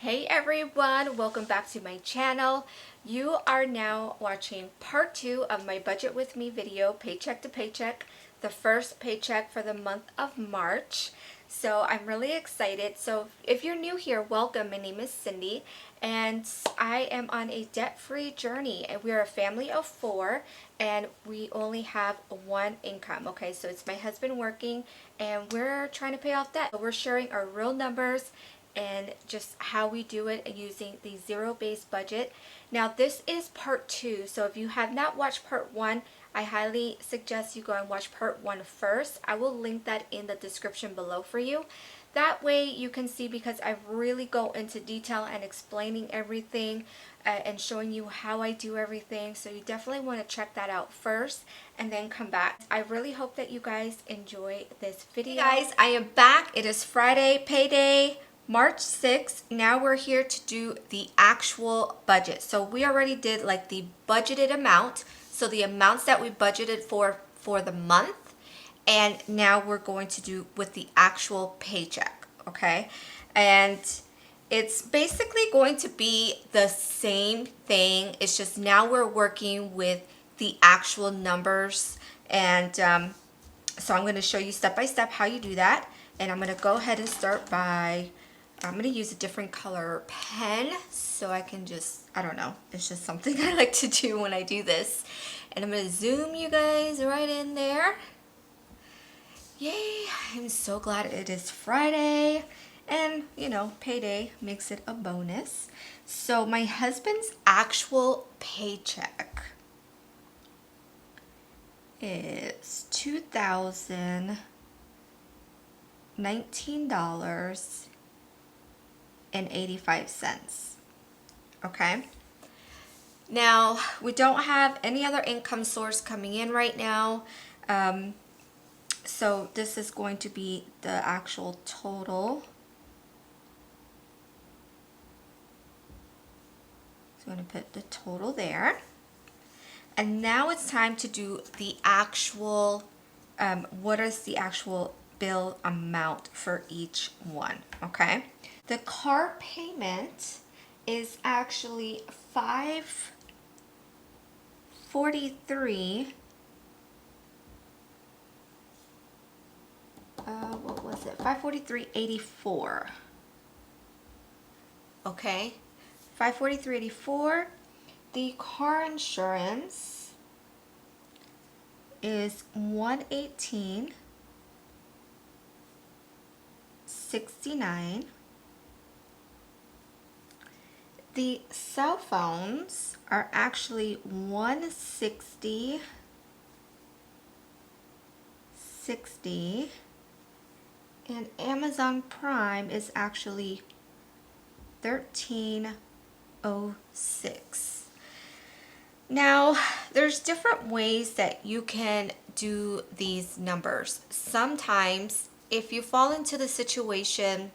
Hey everyone, welcome back to my channel. You are now watching part 2 of my budget with me video, paycheck to paycheck, the first paycheck for the month of March. So I'm really excited. So if you're new here, welcome. My name is Cindy and I am on a debt-free journey, and we're a family of 4 and we only have one income. Okay, so it's my husband working and we're trying to pay off debt. We're sharing our real numbers and just how we do it using the zero-based budget. Now this is part 2, so if you have not watched part 1, I highly suggest you go and watch part 1 first. I will link that in the description below for you. That way you can see, because I really go into detail and explaining everything and showing you how I do everything. So you definitely want to check that out first and then come back. I really hope that you guys enjoy this video. Hey guys, I am back. It is Friday, payday. March 6th, now we're here to do the actual budget. So we already did like the budgeted amount, so the amounts that we budgeted for the month, and now we're going to do with the actual paycheck, okay? And it's basically going to be the same thing. It's just now we're working with the actual numbers, and so I'm going to show you step by step how you do that. And I'm going to go ahead and start by I'm going to use a different color pen so I can just, I don't know, it's just something I like to do when I do this. And I'm going to zoom you guys right in there. Yay, I'm so glad it is Friday. And, you know, payday makes it a bonus. So my husband's actual paycheck is $2,019 and 85 cents. Okay, now we don't have any other income source coming in right now, so this is going to be the actual total. So I'm going to put the total there, and now it's time to do the actual what is the actual bill amount for each one. Okay, the car payment is actually $543. What was it? $543.84. Okay, $543.84. The car insurance is $118.69. The cell phones are actually $160.60, and Amazon Prime is actually $13.06. Now, there's different ways that you can do these numbers. Sometimes, if you fall into the situation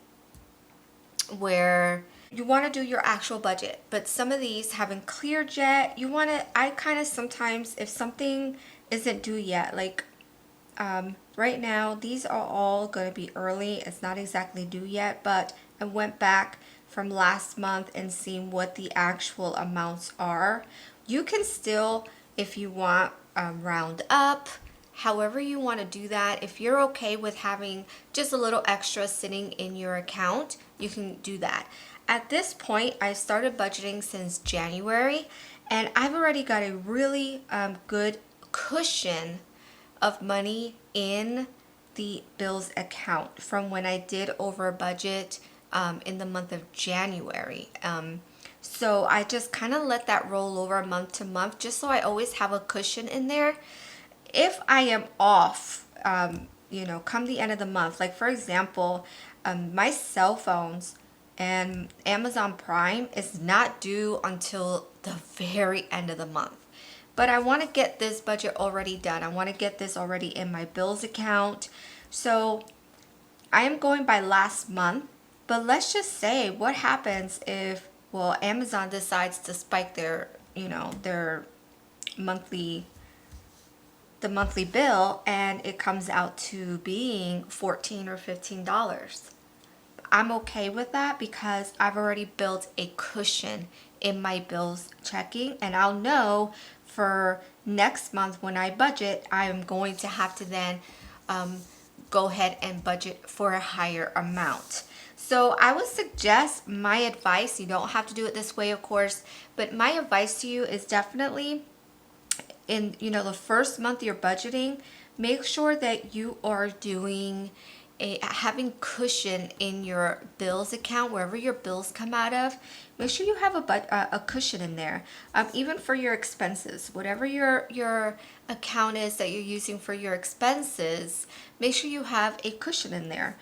where you want to do your actual budget, but some of these haven't cleared yet, I kind of sometimes, if something isn't due yet, like right now, these are all going to be early. It's not exactly due yet, but I went back from last month and seen what the actual amounts are. You can still, if you want, round up, however you want to do that. If you're okay with having just a little extra sitting in your account, you can do that. At this point, I started budgeting since January, and I've already got a really good cushion of money in the bills account from when I did over budget in the month of January. So I just kind of let that roll over month to month, just so I always have a cushion in there. If I am off, you know, come the end of the month, like for example, my cell phones and Amazon Prime is not due until the very end of the month. But I want to get this budget already done. I want to get this already in my bills account. So I am going by last month. But let's just say, what happens if, well, Amazon decides to spike their, you know, their monthly bill, and it comes out to being $14 or $15. I'm okay with that because I've already built a cushion in my bills checking, and I'll know for next month when I budget, I'm going to have to then go ahead and budget for a higher amount. So I would suggest, my advice, you don't have to do it this way, of course, but my advice to you is definitely in, the first month you're budgeting, make sure that you are doing having cushion in your bills account, wherever your bills come out of. Make sure you have a cushion in there, even for your expenses, whatever your account is that you're using for your expenses. Make sure you have a cushion in there.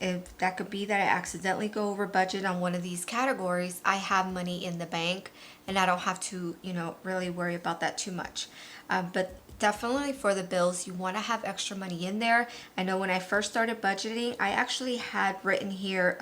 If that could be that I accidentally go over budget on one of these categories, I have money in the bank and I don't have to, really worry about that too much. But definitely for the bills, you want to have extra money in there. I know when I first started budgeting, I actually had written here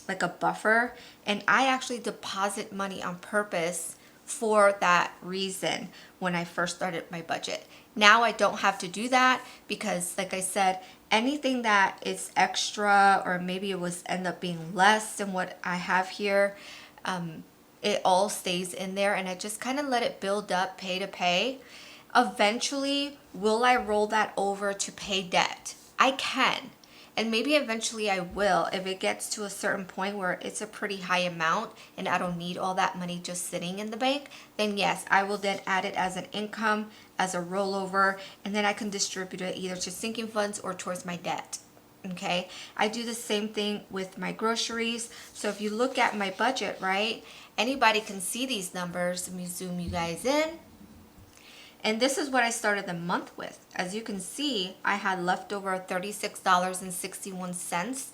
like a buffer, and I actually deposit money on purpose for that reason when I first started my budget. Now I don't have to do that because, like I said, anything that is extra, or maybe it was end up being less than what I have here, it all stays in there, and I just kind of let it build up, pay to pay. Eventually, will I roll that over to pay debt? I can. And maybe eventually I will, if it gets to a certain point where it's a pretty high amount and I don't need all that money just sitting in the bank, then yes, I will then add it as an income, as a rollover, and then I can distribute it either to sinking funds or towards my debt. Okay, I do the same thing with my groceries. So if you look at my budget, right, anybody can see these numbers. Let me zoom you guys in. And this is what I started the month with. As you can see, I had leftover $36.61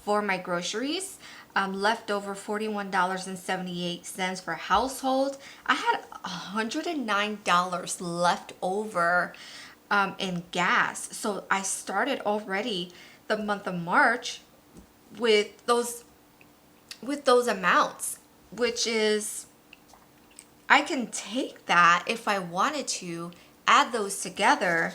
for my groceries, leftover $41.78 for household. I had $109 left over in gas. So I started already the month of March with those amounts, which is, I can take that if I wanted to, add those together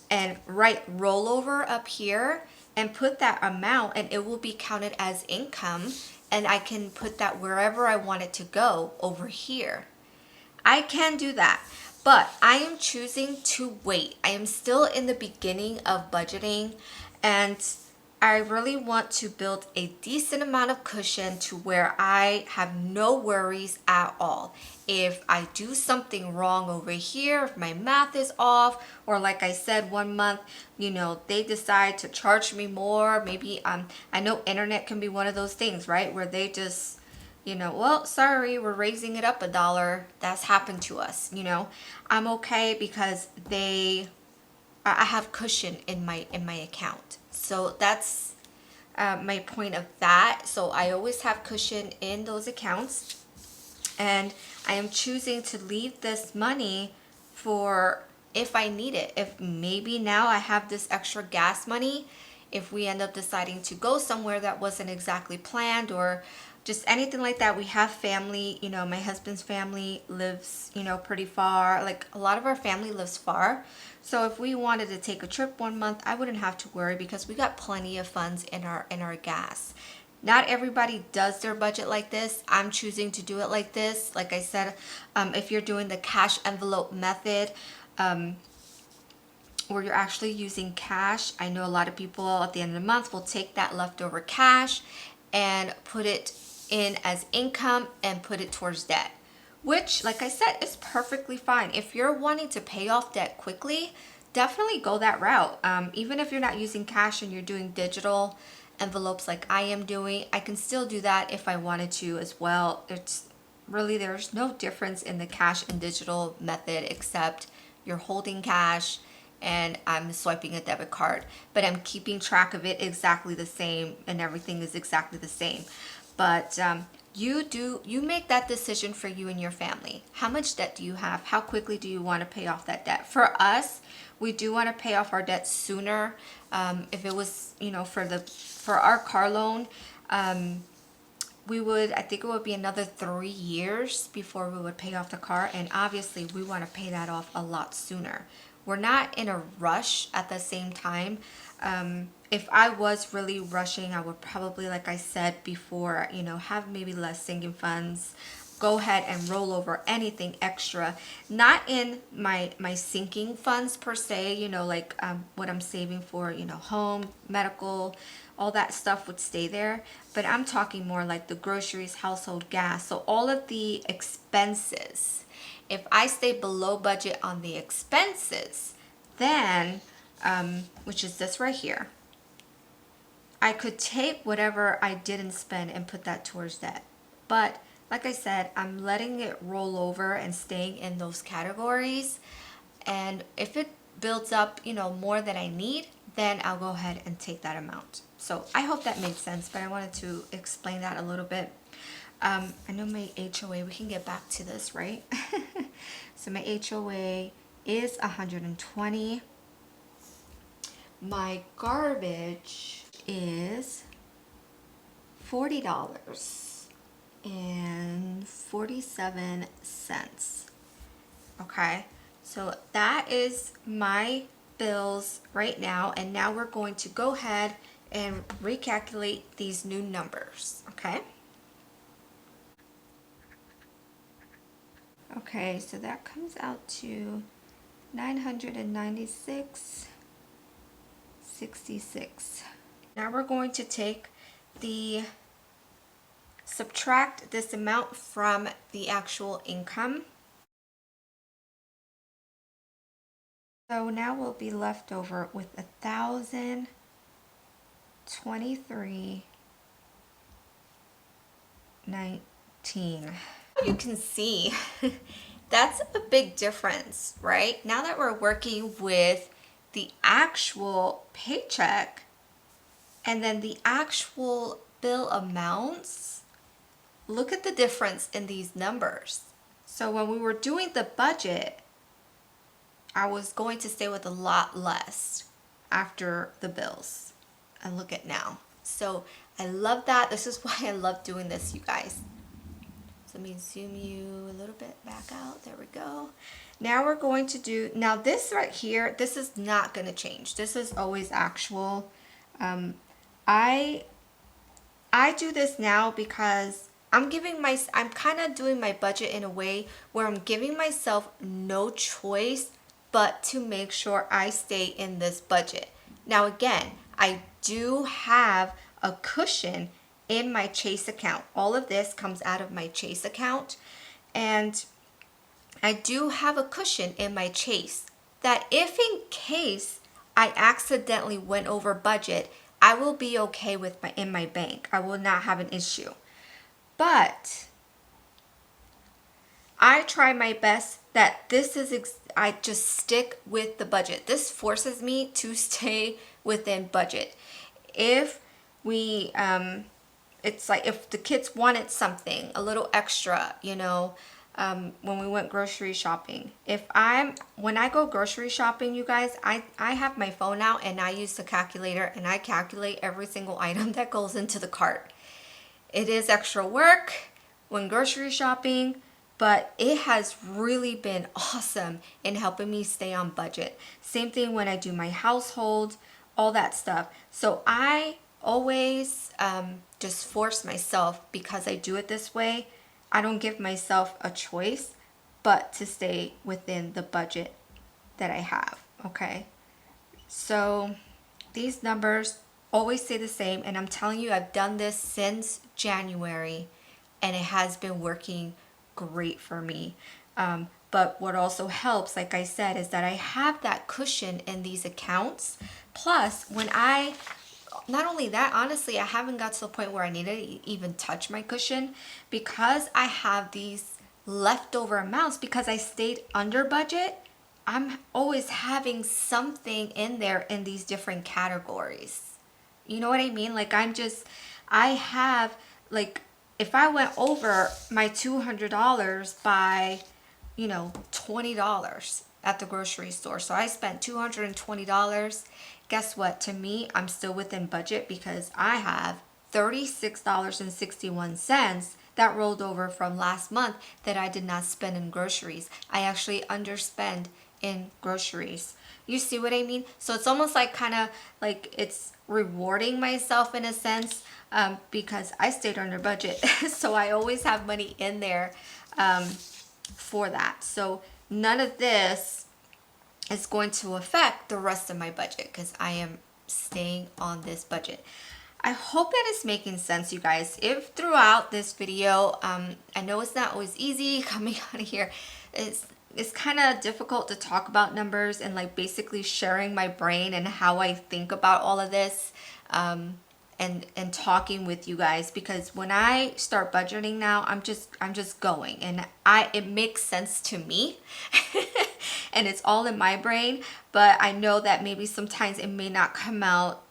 and write rollover up here and put that amount, and it will be counted as income, and I can put that wherever I want it to go over here. I can do that, but I am choosing to wait. I am still in the beginning of budgeting, and I really want to build a decent amount of cushion to where I have no worries at all. If I do something wrong over here, if my math is off, or like I said, one month, they decide to charge me more, maybe I know internet can be one of those things, right? Where they just, well, sorry, we're raising it up $1. That's happened to us, I'm okay because I have cushion in my account. So that's my point of that. So I always have cushion in those accounts, and I am choosing to leave this money for if I need it. If maybe now I have this extra gas money, if we end up deciding to go somewhere that wasn't exactly planned, or just anything like that. We have family, my husband's family lives, pretty far. Like a lot of our family lives far. So if we wanted to take a trip one month, I wouldn't have to worry because we got plenty of funds in our gas. Not everybody does their budget like this. I'm choosing to do it like this. Like I said, if you're doing the cash envelope method, where you're actually using cash, I know a lot of people at the end of the month will take that leftover cash and put it in as income and put it towards debt, which, like I said, is perfectly fine. If you're wanting to pay off debt quickly, definitely go that route. Even if you're not using cash and you're doing digital envelopes like I am doing, I can still do that if I wanted to as well. It's really, there's no difference in the cash and digital method except you're holding cash and I'm swiping a debit card, but I'm keeping track of it exactly the same, and everything is exactly the same. But you make that decision for you and your family. How much debt do you have? How quickly do you want to pay off that debt? For us, we do want to pay off our debt sooner. If it was, for our car loan, I think it would be another 3 years before we would pay off the car. And obviously we want to pay that off a lot sooner. we're not in a rush at the same time. If I was really rushing, I would probably, like I said before, you know, have maybe less sinking funds, go ahead and roll over anything extra, not in my sinking funds per se, you know, like what I'm saving for, you know, home, medical, all that stuff would stay there. But I'm talking more like the groceries, household gas, so all of the expenses. If I stay below budget on the expenses, then which is this right here, I could take whatever I didn't spend and put that towards debt. But like I said, I'm letting it roll over and staying in those categories. And if it builds up, you know, more than I need, then I'll go ahead and take that amount. So I hope that made sense, but I wanted to explain that a little bit. I know my HOA, we can get back to this, right? So my HOA is 120. My garbage is $40.47. Okay, so that is my bills right now, and now we're going to go ahead and recalculate these new numbers. Okay, so that comes out to 996.66. Now we're going to subtract this amount from the actual income. So now we'll be left over with 1,023.19. You can see that's a big difference, right? Now that we're working with the actual paycheck and then the actual bill amounts, look at the difference in these numbers. So when we were doing the budget, I was going to stay with a lot less after the bills. And look at now. So I love that. This is why I love doing this, you guys. So let me zoom you a little bit back out. There we go. Now we're going to do, now this right here, this is not going to change. This is always actual. I do this now because I'm kind of doing my budget in a way where I'm giving myself no choice but to make sure I stay in this budget. Now again, I do have a cushion in my Chase account. All of this comes out of my Chase account, and I do have a cushion in my Chase that if in case I accidentally went over budget, I will be okay with in my bank. I will not have an issue. But I try my best that I just stick with the budget. This forces me to stay within budget. If we, it's like if the kids wanted something, a little extra, you know, when we went grocery shopping. When I go grocery shopping, you guys, I have my phone out and I use the calculator and I calculate every single item that goes into the cart. It is extra work when grocery shopping, but it has really been awesome in helping me stay on budget. Same thing when I do my household, all that stuff. So I always just force myself, because I do it this way. I don't give myself a choice but to stay within the budget that I have, okay? So these numbers always stay the same, and I'm telling you, I've done this since January and it has been working great for me. But what also helps, like I said, is that I have that cushion in these accounts. Plus, not only that, honestly, I haven't got to the point where I need to even touch my cushion, because I have these leftover amounts because I stayed under budget. I'm always having something in there in these different categories. You know what I mean? Like I have, like, if I went over my $200 by, you know, $20 at the grocery store. So I spent $220. Guess what? To me, I'm still within budget because I have $36.61 that rolled over from last month that I did not spend in groceries. I actually underspent in groceries. You see what I mean? So it's almost like kind of like it's rewarding myself in a sense, because I stayed under budget. So I always have money in there for that. So none of this is going to affect the rest of my budget because I am staying on this budget. I hope that is making sense, you guys. If throughout this video, I know it's not always easy coming out of here. It's kind of difficult to talk about numbers and like basically sharing my brain and how I think about all of this, and talking with you guys, because when I start budgeting now, I'm just going, and it makes sense to me. And it's all in my brain, but I know that maybe sometimes it may not come out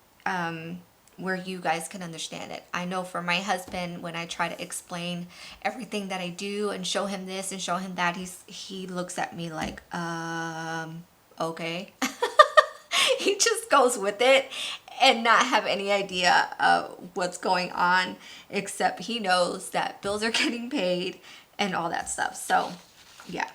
where you guys can understand it. I know for my husband, when I try to explain everything that I do and show him this and show him that, he looks at me like, okay. He just goes with it and not have any idea of what's going on, except he knows that bills are getting paid and all that stuff. So yeah.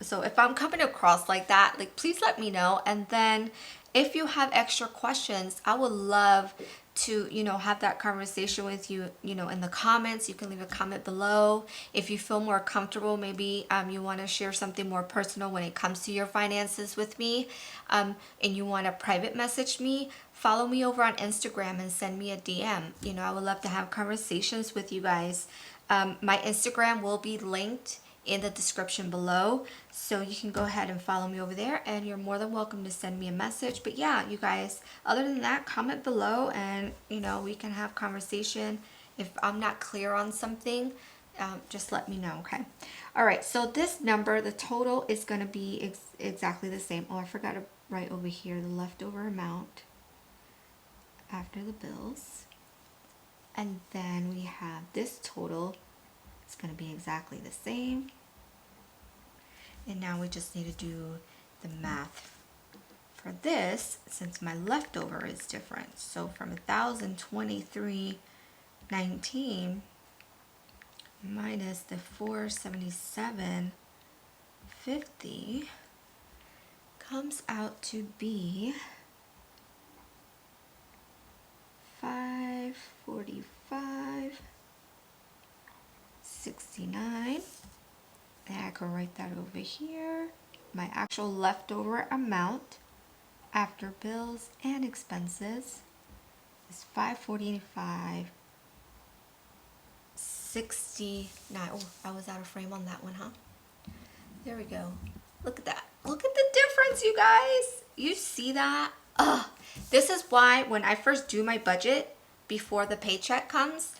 So if I'm coming across like that, like, please let me know. And then if you have extra questions, I would love to, have that conversation with you, in the comments. You can leave a comment below. If you feel more comfortable, maybe you want to share something more personal when it comes to your finances with me, and you want to private message me, follow me over on Instagram and send me a DM. I would love to have conversations with you guys. My Instagram will be linked in the description below, so you can go ahead and follow me over there, and you're more than welcome to send me a message. But yeah, you guys, other than that, comment below and we can have conversation. If I'm not clear on something, just let me know. Okay. All right, so this number, the total, is going to be exactly the same. Oh, I forgot to write over here the leftover amount after the bills, and then we have this total. It's going to be exactly the same. And now we just need to do the math for this, since my leftover is different. So from 1,023.19 minus the 477.50 comes out to be 545.69. And I can write that over here. My actual leftover amount after bills and expenses is 545.69. Oh, I was out of frame on that one, huh? There we go. Look at that. Look at the difference, you guys. You see that? Ugh. This is why when I first do my budget before the paycheck comes,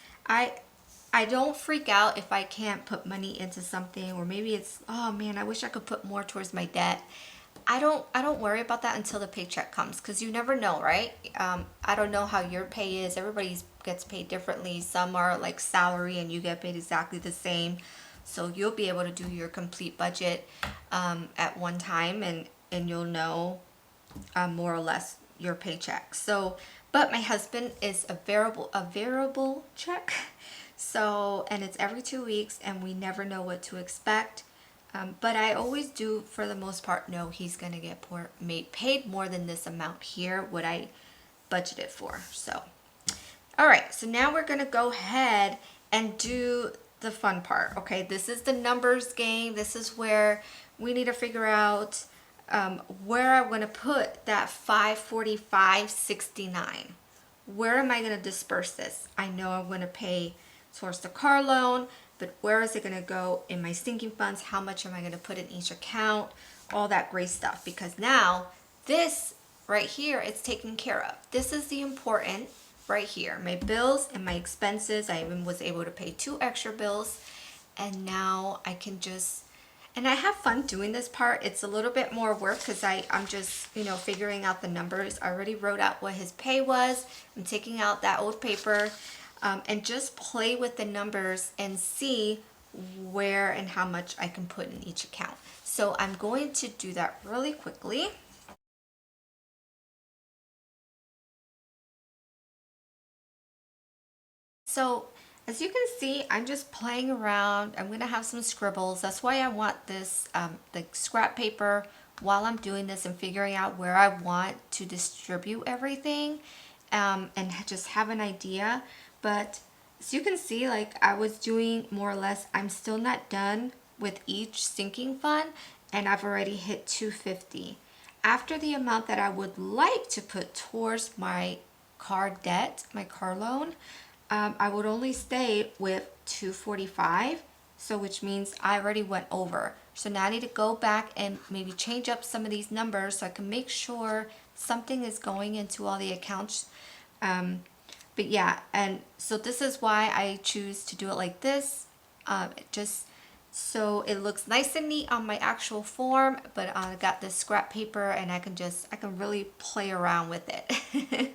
I don't freak out if I can't put money into something, or maybe it's, oh man, I wish I could put more towards my debt. I don't worry about that until the paycheck comes, because you never know, right? I don't know how your pay is. Everybody gets paid differently. Some are like salary and you get paid exactly the same. So you'll be able to do your complete budget at one time, and you'll know more or less your paycheck. So, but my husband is a variable check. So, and it's every 2 weeks, and we never know what to expect. But I always do, for the most part, know he's going to get paid more than this amount here, what I budgeted for. So, all right. So now we're going to go ahead and do the fun part. Okay. This is the numbers game. This is where we need to figure out where I'm going to put that 545.69. Where am I going to disperse this? I know I'm going to pay towards the car loan, but where is it going to go in my sinking funds? How much am I going to put in each account? All that great stuff, because now this right here, it's taken care of. This is the important right here. My bills and my expenses. I even was able to pay 2 extra bills, and now I can just, and I have fun doing this part. It's a little bit more work because I'm just, figuring out the numbers. I already wrote out what his pay was. I'm taking out that old paper. And just play with the numbers and see where and how much I can put in each account. So I'm going to do that really quickly. So as you can see, I'm just playing around. I'm going to have some scribbles. That's why I want this the scrap paper while I'm doing this and figuring out where I want to distribute everything, and just have an idea. But as you can see, like I was doing more or less, I'm still not done with each sinking fund, and I've already hit 250. After the amount that I would like to put towards my car debt, my car loan, I would only stay with 245. So which means I already went over. So now I need to go back and maybe change up some of these numbers so I can make sure something is going into all the accounts. But yeah, and so this is why I choose to do it like this. Just so it looks nice and neat on my actual form, but I got this scrap paper and I can really play around with it.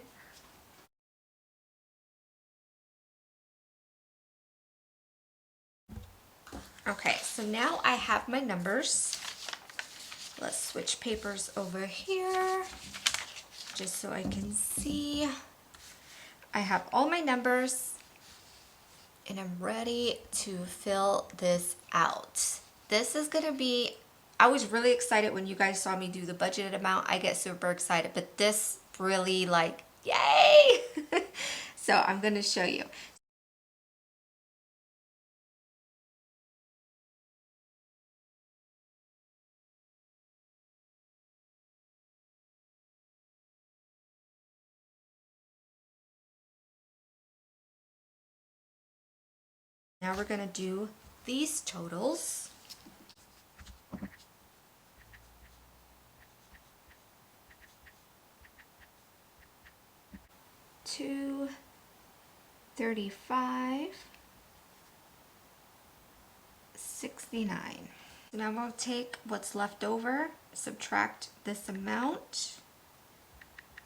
Okay, so now I have my numbers. Let's switch papers over here just so I can see. I have all my numbers and I'm ready to fill this out. This is gonna be, I was really excited when you guys saw me do the budgeted amount. I get super excited, but this really like, yay! So I'm gonna show you. Now we're gonna do these totals. Two 35 69. Now we'll take what's left over, subtract this amount.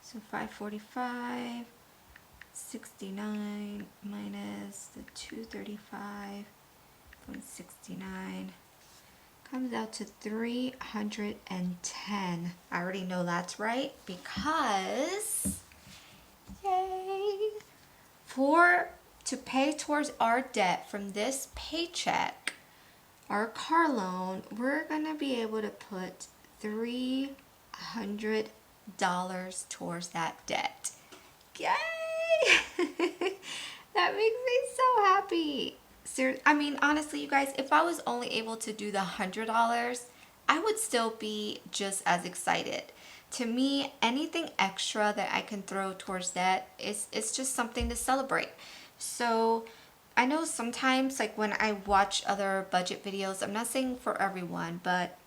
So 545 69 minus the 235.69 comes out to 310. I already know that's right because, yay, to pay towards our debt from this paycheck, our car loan, we're gonna be able to put $300 towards that debt. Yay! That makes me so happy. I mean, honestly, you guys, if I was only able to do the $100, I would still be just as excited. To me, anything extra that I can throw towards that it's just something to celebrate. So I know sometimes, like when I watch other budget videos, I'm not saying for everyone, but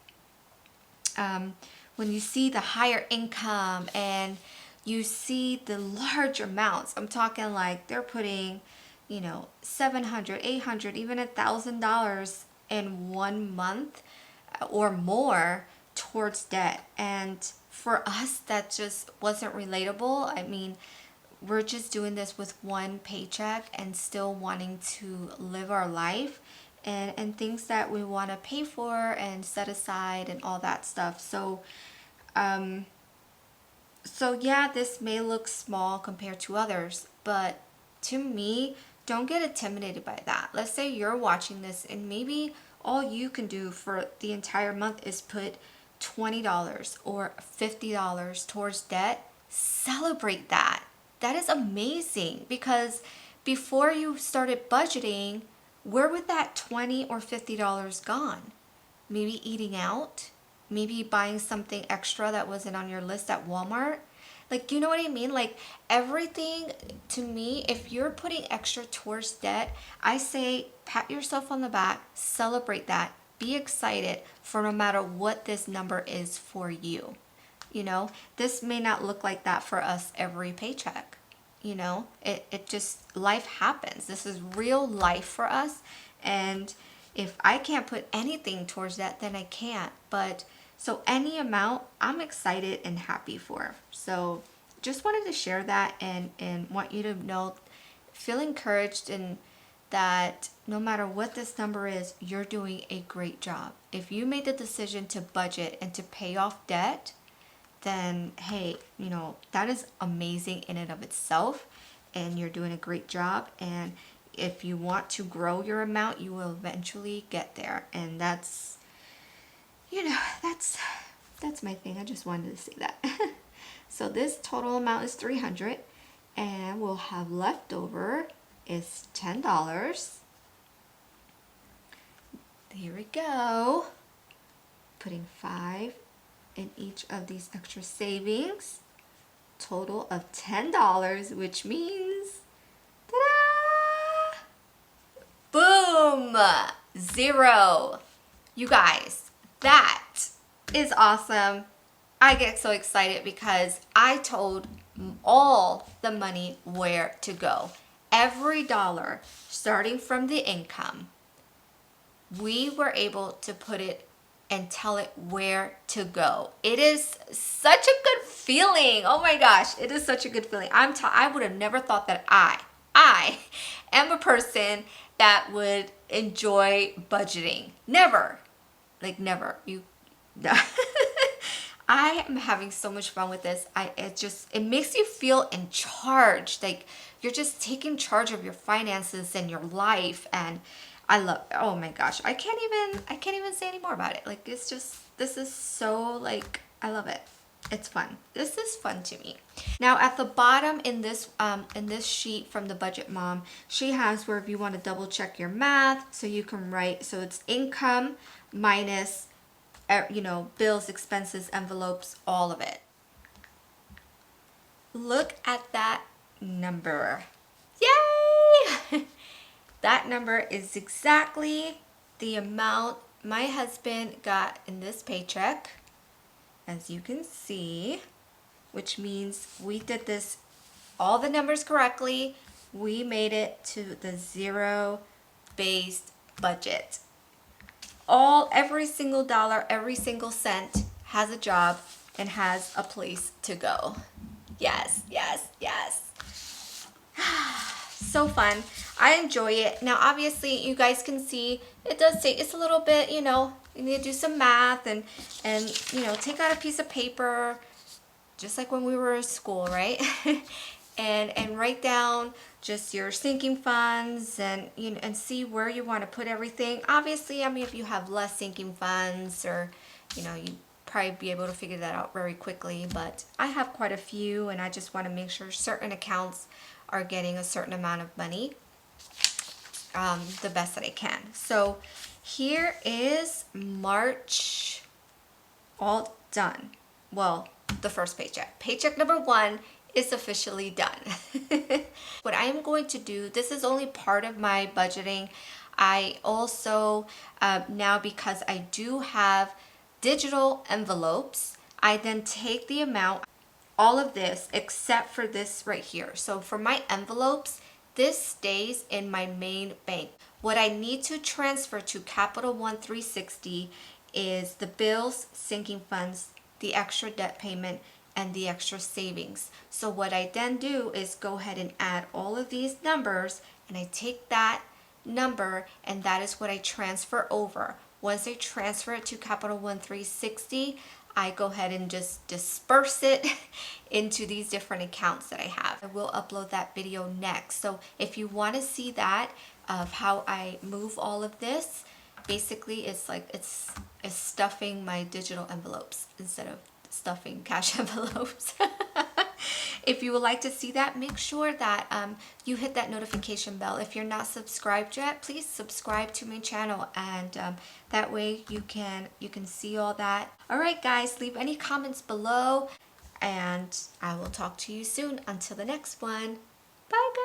when you see the higher income and you see the large amounts, I'm talking like they're putting, you know, 700, 800, even $1,000 in 1 month or more towards debt. And for us, that just wasn't relatable. I mean, we're just doing this with one paycheck and still wanting to live our life and things that we want to pay for and set aside and all that stuff. So yeah, this may look small compared to others, but to me, don't get intimidated by that. Let's say you're watching this and maybe all you can do for the entire month is put $20 or $50 towards debt. Celebrate that. That is amazing, because before you started budgeting, where would that $20 or $50 gone? Maybe eating out, maybe buying something extra that wasn't on your list at Walmart. Like, you know what I mean? Like, everything, to me, if you're putting extra towards debt, I say pat yourself on the back, celebrate that, be excited for no matter what this number is for you. You know, this may not look like that for us every paycheck. You know, it just, life happens. This is real life for us. And if I can't put anything towards that, then I can't. But so any amount, I'm excited and happy for. So just wanted to share that and want you to know, feel encouraged, and that no matter what this number is, you're doing a great job. If you made the decision to budget and to pay off debt, then hey, you know, that is amazing in and of itself, and you're doing a great job. And if you want to grow your amount, you will eventually get there. And that's, you know, that's That's my thing. I just wanted to say that. So this total amount is $300, and we'll have leftover is $10. Here we go. Putting 5 in each of these extra savings. Total of $10, which means, ta-da! Boom! 0. You guys, that is awesome. I get so excited because I told all the money where to go. Every dollar, starting from the income, we were able to put it and tell it where to go. It is such a good feeling. Oh my gosh, it is such a good feeling. I would have never thought that I am a person that would enjoy budgeting. Never. Like never. I am having so much fun with this. It makes you feel in charge. Like you're just taking charge of your finances and your life, and I love, oh my gosh, I can't even say any more about it. Like it's just, this is so like, I love it. It's fun. This is fun to me. Now at the bottom in this sheet from the Budget Mom, she has where if you want to double check your math, so you can write, so it's income minus, you know, bills, expenses, envelopes, all of it. Look at that number. Yay! That number is exactly the amount my husband got in this paycheck, as you can see, which means we did this, all the numbers correctly. We made it to the zero-based budget. Every single dollar, every single cent has a job and has a place to go. Yes, yes, yes. So fun. I enjoy it. Now obviously you guys can see it does say it's a little bit, you know, you need to do some math and you know, take out a piece of paper just like when we were in school, right? and write down just your sinking funds and you know, and see where you want to put everything. Obviously, I mean, if you have less sinking funds, or you know, you probably be able to figure that out very quickly, but I have quite a few, and I just want to make sure certain accounts are getting a certain amount of money, the best that I can. So here is March all done. Well, the first paycheck. Paycheck number 1 is officially done. What I am going to do, this is only part of my budgeting. I also, now because I do have digital envelopes, I then take the amount, all of this except for this right here. So for my envelopes, this stays in my main bank. What I need to transfer to Capital One 360 is the bills, sinking funds, the extra debt payment, and the extra savings. So what I then do is go ahead and add all of these numbers, and I take that number and that is what I transfer over. Once I transfer it to Capital One 360, I go ahead and just disperse it into these different accounts that I have. I will upload that video next. So if you want to see that of how I move all of this, basically it's like it's stuffing my digital envelopes instead of stuffing cash envelopes. If you would like to see that, make sure that you hit that notification bell. If you're not subscribed yet, please subscribe to my channel, and that way you can see all that. All right, guys, leave any comments below, and I will talk to you soon. Until the next one, bye, guys.